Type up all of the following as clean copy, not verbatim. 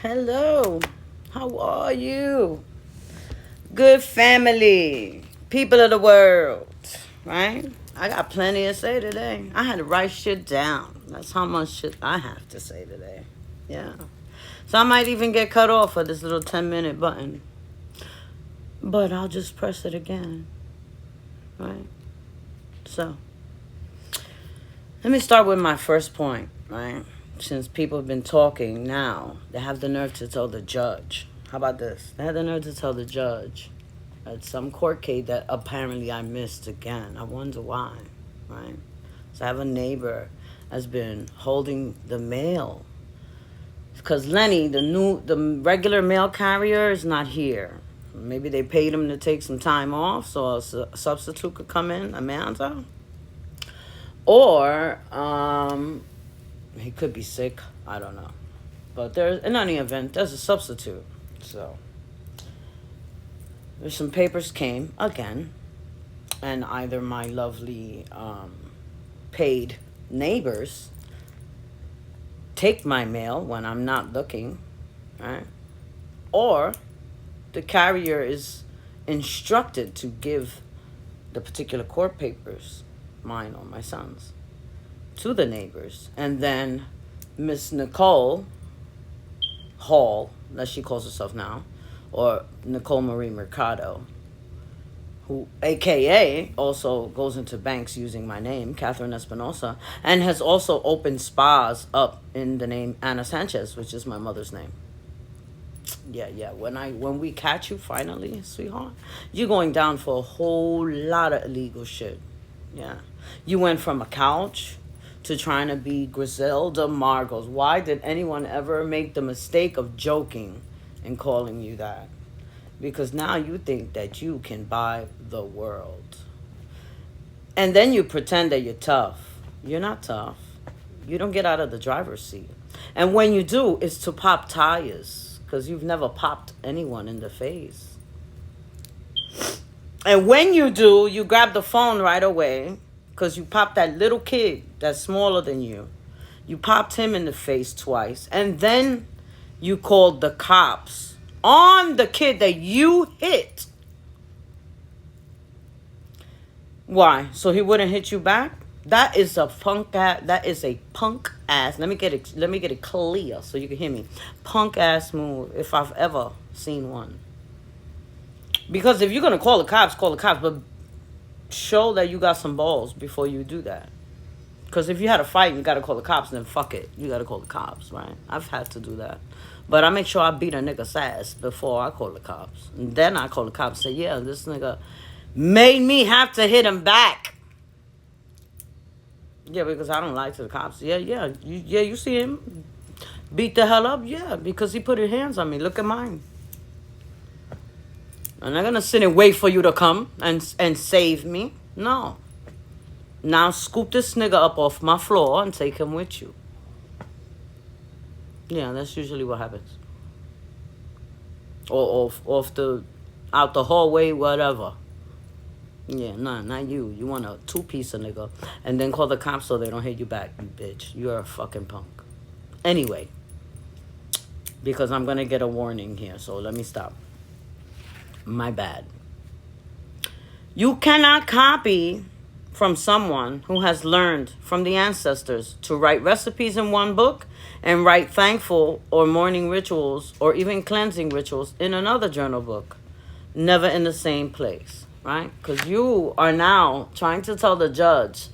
Hello. How are you? Good family. People of the world. Right? I got plenty to say today. I had to write shit down. That's how much shit I have to say today. Yeah. So I might even get cut off for this little 10-minute button. But I'll just press it again. Right? So, let me start with my first point, right? Since people have been talking now, they have the nerve to tell the judge. How about this? They had the nerve to tell the judge at some court case that apparently I missed again. I wonder why, right? So I have a neighbor has been holding the mail because Lenny, the regular mail carrier, is not here. Maybe they paid him to take some time off so a substitute could come in, Amanda. Or he could be sick. I don't know. But there's, in any event, there's a substitute. So there's some papers came again, and either my lovely paid neighbors take my mail when I'm not looking, right? Or the carrier is instructed to give the particular court papers, mine or my son's, to the neighbors. And then Miss Nicole Hall, that she calls herself now, or Nicole Marie Mercado, who AKA also goes into banks using my name, Catherine Espinosa, and has also opened spas up in the name Anna Sanchez, which is my mother's name. Yeah. When we catch you finally, sweetheart, you're going down for a whole lot of illegal shit. Yeah. You went from a couch to trying to be Griselda Margos. Why did anyone ever make the mistake of joking and calling you that? Because now you think that you can buy the world. And then you pretend that you're tough. You're not tough. You don't get out of the driver's seat. And when you do, it's to pop tires. Because you've never popped anyone in the face. And when you do, you grab the phone right away. Because you popped that little kid that's smaller than you. You popped him in the face twice. And then you called the cops on the kid that you hit. Why? So he wouldn't hit you back? That is a punk ass. That is a punk ass. Let me get it clear so you can hear me. Punk ass move if I've ever seen one. Because if you're gonna call the cops, but show that you got some balls before you do that. Because if you had a fight and you got to call the cops, then fuck it. You got to call the cops, right? I've had to do that. But I make sure I beat a nigga's ass before I call the cops. And then I call the cops and say, yeah, this nigga made me have to hit him back. Yeah, because I don't lie to the cops. Yeah. You see him beat the hell up? Yeah, because he put his hands on me. Look at mine. I'm not going to sit and wait for you to come and save me. No. Now scoop this nigga up off my floor and take him with you. Yeah, that's usually what happens. Or out the hallway, whatever. Yeah, nah, not you. You want a two-piece nigga. And then call the cops so they don't hit you back, you bitch. You're a fucking punk. Anyway. Because I'm going to get a warning here, so let me stop. My bad. You cannot copy from someone who has learned from the ancestors to write recipes in one book and write thankful or morning rituals or even cleansing rituals in another journal book. Never in the same place, right? Because you are now trying to tell the judge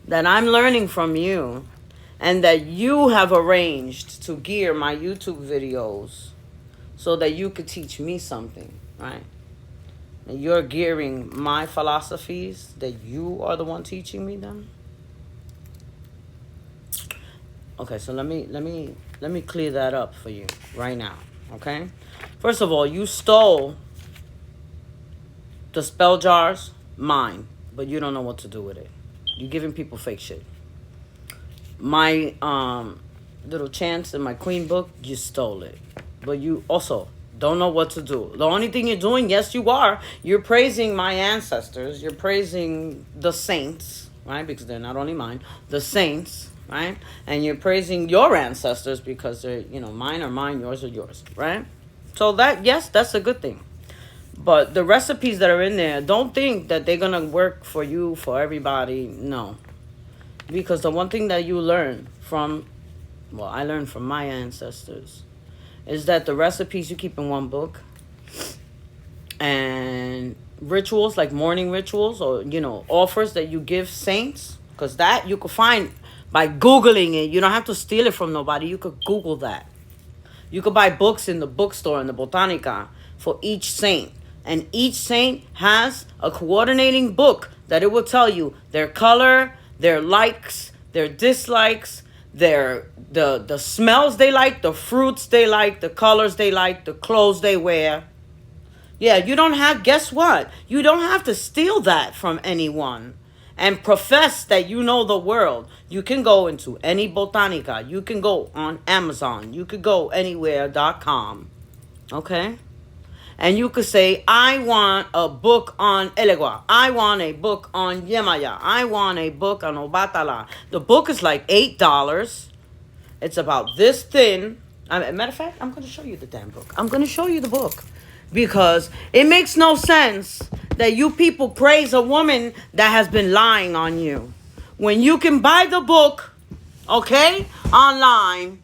that I'm learning from you and that you have arranged to gear my YouTube videos so that you could teach me something, right? And you're gearing my philosophies that you are the one teaching me them. Okay, so let me clear that up for you right now. Okay, first of all, you stole the spell jars, mine, but you don't know what to do with it. You're giving people fake shit. My little chants in my queen book, you stole it, but you also don't know what to do. The only thing you're doing, yes, you are. You're praising my ancestors. You're praising the saints, right? Because they're not only mine. The saints, right? And you're praising your ancestors because they're, you know, mine are mine, yours are yours, right? So that, yes, that's a good thing. But the recipes that are in there, don't think that they're gonna work for you, for everybody. No. Because the one thing that you learn from, well, I learned from my ancestors, is that the recipes you keep in one book, and rituals like morning rituals, or, you know, offers that you give saints, because that you could find by Googling it. You don't have to steal it from nobody. You could Google that. You could buy books in the bookstore, in the Botanica, for each saint. And each saint has a coordinating book that it will tell you their color, their likes, their dislikes, the smells they like, the fruits they like, the colors they like, the clothes they wear. Yeah, you don't have, guess what? You don't have to steal that from anyone and profess that you know the world. You can go into any Botanica. You can go on Amazon. You could go anywhere.com. Okay? And you could say, I want a book on Elegua. I want a book on Yemaya. I want a book on Obatala. The book is like $8. It's about this thin. Matter of fact, I'm going to show you the damn book. I'm going to show you the book. Because it makes no sense that you people praise a woman that has been lying on you, when you can buy the book, okay, online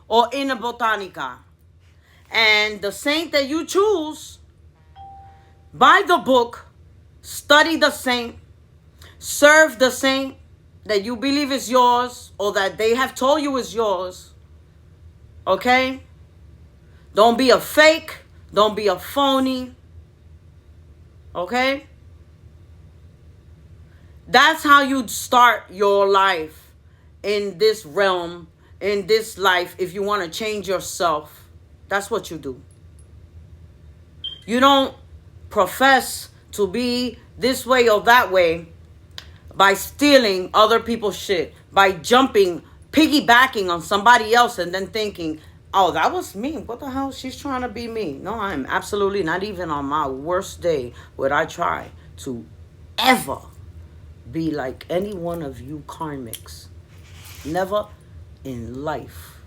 or in a Botanica. And the saint that you choose, buy the book, study the saint, serve the saint that you believe is yours or that they have told you is yours. Okay? Don't be a fake. Don't be a phony. Okay? That's how you start your life in this realm, in this life, if you want to change yourself. That's what you do. You don't profess to be this way or that way by stealing other people's shit, by jumping, piggybacking on somebody else and then thinking, oh, that was me. What the hell? She's trying to be me. No, I'm absolutely not. Even on my worst day would I try to ever be like any one of you karmics. Never in life.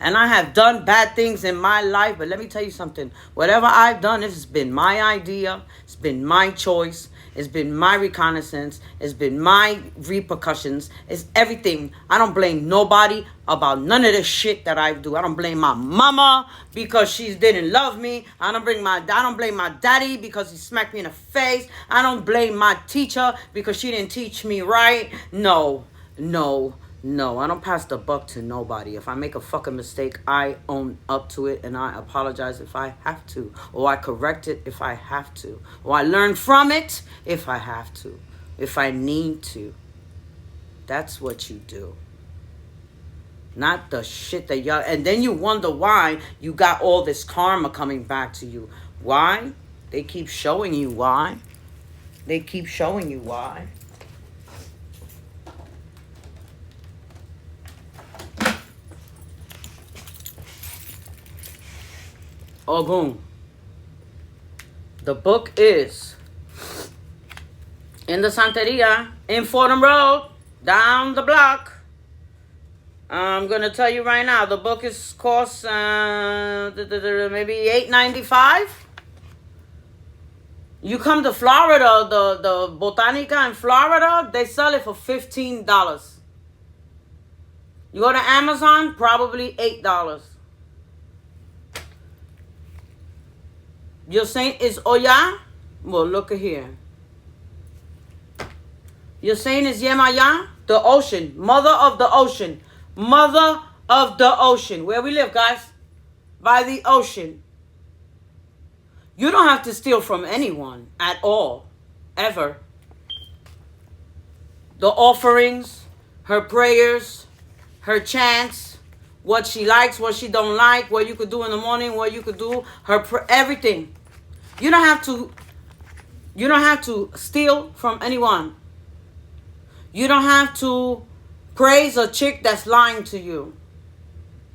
And I have done bad things in my life, but let me tell you something. Whatever I've done, it's been my idea. It's been my choice. It's been my reconnaissance. It's been my repercussions. It's everything. I don't blame nobody about none of the shit that I do. I don't blame my mama because she didn't love me. I don't blame my daddy because he smacked me in the face. I don't blame my teacher because she didn't teach me right. No, I don't pass the buck to nobody. If I make a fucking mistake, I own up to it and I apologize if I have to. Or I correct it if I have to. Or I learn from it if I have to. If I need to. That's what you do. Not the shit that y'all... And then you wonder why you got all this karma coming back to you. Why? They keep showing you why. They keep showing you why. Ogun. The book is in the Santeria in Fordham Road, down the block. I'm gonna tell you right now, the book is cost maybe $8.95. You come to Florida, the Botanica in Florida, they sell it for $15. You go to Amazon, probably $8. Your saint is Oya? Well, look at here. Your saint is Yemaya, the ocean, mother of the ocean. Mother of the ocean. Where we live, guys? By the ocean. You don't have to steal from anyone at all. Ever. The offerings, her prayers, her chants, what she likes, what she don't like, what you could do in the morning, what you could do, everything. You don't have to steal from anyone. You don't have to praise a chick that's lying to you.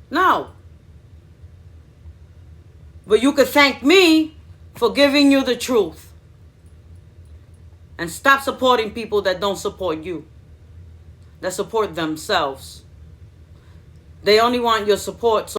No. But you could thank me for giving you the truth. And stop supporting people that don't support you. that support themselves. They only want your support so